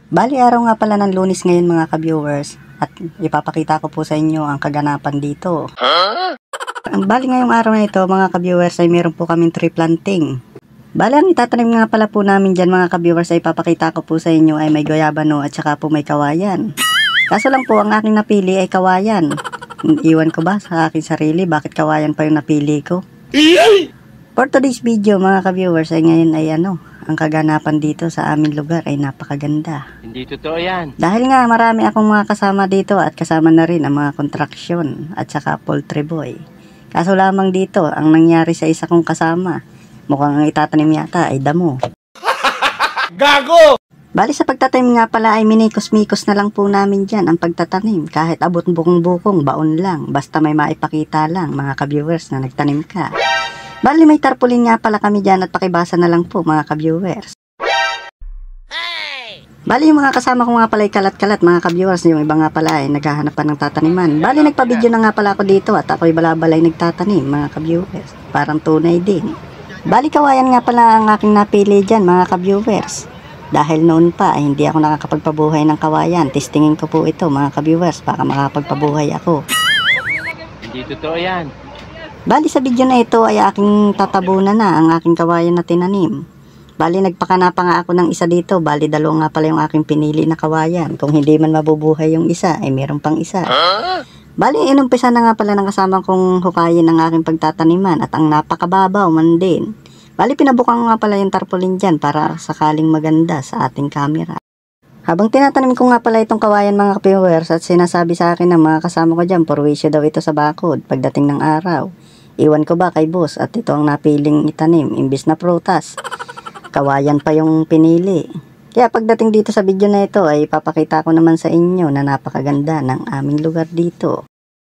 Bali araw nga pala ng Lunes ngayon mga ka-viewers at ipapakita ko po sa inyo ang kaganapan dito. Bali ngayong araw na ito mga ka-viewers ay meron po kaming tree planting. Bali ang itatanim nga pala po namin dyan mga ka-viewers ay ipapakita ko po sa inyo ay may goyabano at saka po may kawayan. Kaso lang po ang aking napili ay kawayan. Iwan ko ba sa aking sarili bakit kawayan pa yung napili ko? For today's video mga ka-viewers ay ngayon ay ang kaganapan dito sa aming lugar ay napakaganda. Hindi totoo yan. Dahil nga marami akong mga kasama dito at kasama na rin ang mga kontraksyon at saka poultry boy. Kaso lamang dito ang nangyari sa isa kong kasama, mukhang ang itatanim yata ay damo. Gago! Bali sa pagtatanim nga pala ay minikos-mikos na lang po namin dyan ang pagtatanim kahit abot bukong-bukong baon lang basta may maipakita lang mga ka-viewers na nagtanim ka. Bali may tarpaulin nga pala kami dyan at pakibasa na lang po mga ka-viewers. Bali yung mga kasama ko nga pala ay kalat-kalat mga ka-viewers, yung iba nga pala ay naghahanap pa ng tataniman. Bali nagpa-video na nga pala ako dito at ako'y balabalay nagtatanim mga ka-viewers. Parang tunay din. Bali kawayan nga pala ang aking napili dyan mga ka-viewers. Dahil noon pa ay hindi ako nakakapagpabuhay ng kawayan. Testingin ko po ito mga ka-viewers, baka makapagpabuhay ako. Hindi totoo yan. Bali sa video na ito ay aking tatabunan na ang aking kawayan na tinanim. Bali nagpakana pa nga ako ng isa dito. Bali dalawa nga pala yung aking pinili na kawayan. Kung hindi man mabubuhay yung isa ay meron pang isa. Bali inumpisa na nga pala ng kasama kong hukayin ang aking pagtataniman at ang napakababaw man din. Bali pinabukan nga pala yung tarpaulin dyan para sakaling maganda sa ating camera. Habang tinatanim ko nga pala itong kawayan mga ka-viewers at sinasabi sa akin ng mga kasama ko dyan, purwisyo daw ito sa bakod pagdating ng araw. Iwan ko ba kay boss at ito ang napiling itanim imbis na prutas. Kawayan pa yung pinili. Kaya pagdating dito sa video na ito ay papakita ko naman sa inyo na napakaganda ng aming lugar dito.